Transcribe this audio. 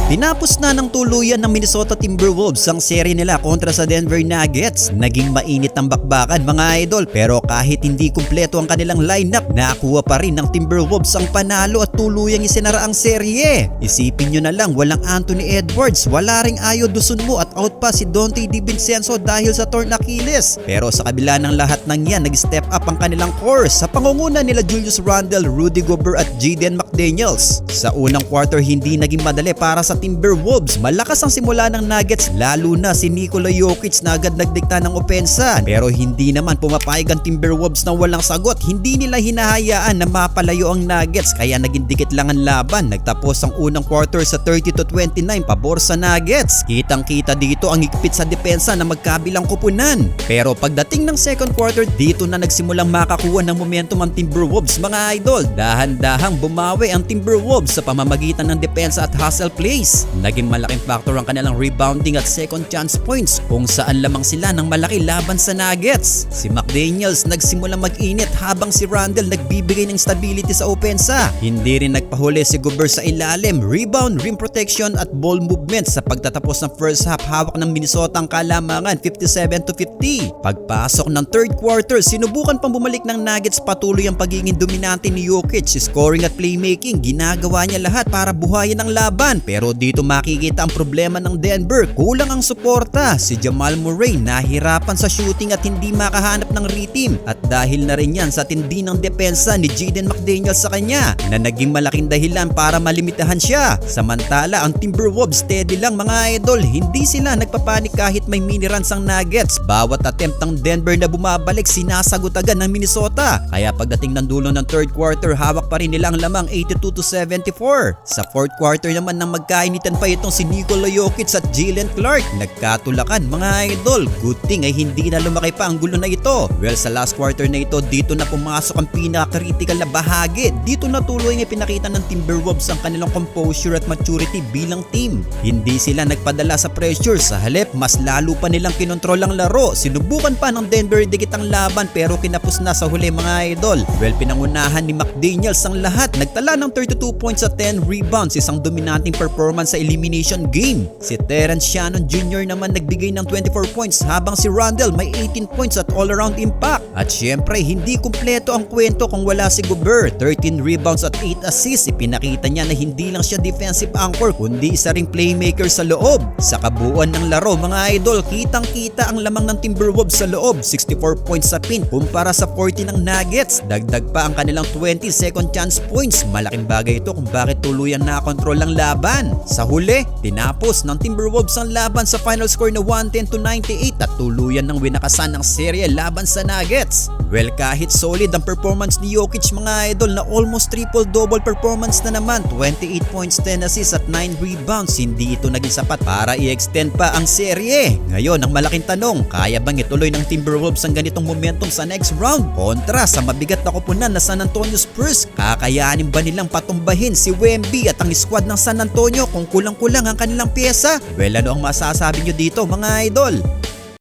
Tinapos na ng tuluyan ng Minnesota Timberwolves ang serye nila kontra sa Denver Nuggets. Naging mainit ang bakbakan mga idol, pero kahit hindi kumpleto ang kanilang lineup, nakuha pa rin ng Timberwolves ang panalo at tuluyang isinara ang serye. Isipin nyo na lang, walang Anthony Edwards, wala ring Ayo Dosunmu at out pa si Donte DiVincenzo dahil sa torn Achilles. Pero sa kabila ng lahat ng yan, nag-step up ang kanilang core sa pangunguna nila Julius Randle, Rudy Gobert at Jaden McDaniels. Sa unang quarter, hindi naging madali para sa Timberwolves. Malakas ang simula ng Nuggets, lalo na si Nikola Jokic na agad nagdikta ng opensa. Pero hindi naman pumapayag ang Timberwolves na walang sagot. Hindi nila hinahayaan na mapalayo ang Nuggets, kaya naging dikit lang ang laban. Nagtapos ang unang quarter sa 30-29 pabor sa Nuggets. Kitang-kita dito ang higpit sa depensa na magkabilang kupunan. Pero pagdating ng second quarter, dito na nagsimulang makakuha ng momentum ang Timberwolves mga idol. Dahan-dahang bumawi ang Timberwolves sa pamamagitan ng depensa at hustle plays. Naging malaking factor ang kanilang rebounding at second chance points kung saan lamang sila ng malaki laban sa Nuggets. Si McDaniels nagsimulang mag-init habang si Randle nagbibigay ng stability sa opensa. Hindi rin nagpahuli si Gobert sa ilalim, rebound, rim protection at ball movement. Sa pagtatapos ng first half, hawak ng Minnesota ang kalamangan 57-50. Pagpasok ng third quarter, sinubukan pang bumalik ng Nuggets. Patuloy ang pagiging dominante ni Jokic, scoring at playmaking. Ginagawa niya lahat para buhayin ang laban, pero dito makikita ang problema ng Denver. Kulang ang suporta. Si Jamal Murray nahirapan sa shooting at hindi makahanap ng rhythm. At dahil na rin yan sa tindi ng depensa ni Jaden McDaniels sa kanya, na naging malaking dahilan para malimitahan siya. Samantala ang Timberwolves steady lang mga idol. Hindi sila nagpapanik kahit may mini runs ang Nuggets. Bawat attempt ng Denver na bumabalik, sinasagot agad ng Minnesota. Kaya pagdating ng dulo ng third quarter, hawak pa rin nila ang lamang 82-74. Sa fourth quarter naman nang magkainitan pa itong si Nikola Jokic at Jaylen Clark. Nagkatulakan mga idol. Good thing ay hindi na lumaki pa ang gulo na ito. Well, sa last quarter na ito, dito na pumasok ang pinaka-critical na bahagi. Dito na tuloy nga pinakita ng Timberwolves ang kanilang composure at maturity bilang team. Hindi sila nagpadala sa pressure. Sa halip, mas lalo pa nilang kinontrol ang laro. Sinubukan pa ng Denver dikit ang laban pero kinapos na sa huli mga idol. Well, pinangunahan ni McDaniels ang lahat. Nagtala ng 32 points at 10 rebounds, isang dominating performance sa elimination game. Si Terrence Shannon Jr. naman nagbigay ng 24 points habang si Randle may 18 points at all-around impact. At syempre, hindi kumpleto ang kwento kung wala si Gobert. 13 rebounds at 8 assists. Ipinakita niya na hindi lang siya defensive anchor kundi isa ring playmaker sa loob. Sa kabuuan ng laro mga idol, kitang-kita ang lamang ng Timberwolves sa loob. 64 points sa pin kumpara sa 40 ng Nuggets. Dagdag pa ang kanilang 20 second chance points. Malaking bagay ito kung bakit tuluyang nakakontrol ang laban. Sa huli, tinapos ng Timberwolves ang laban sa final score na 110-98 at tuluyan ng winakasan ng serye laban sa Nuggets. Well, kahit solid ang performance ni Jokic mga idol na almost triple-double performance na naman, 28 points, 10 assists at 9 rebounds, hindi ito naging sapat para i-extend pa ang serye. Ngayon, ang malaking tanong, kaya bang ituloy ng Timberwolves ang ganitong momentum sa next round? Kontra sa mabigat na koponan na San Antonio Spurs, kakayanin ba nilang patumbahin si Wemby at ang squad ng San Antonio kung kulang-kulang ang kanilang pyesa? Well, ano ang masasabi nyo dito mga idol?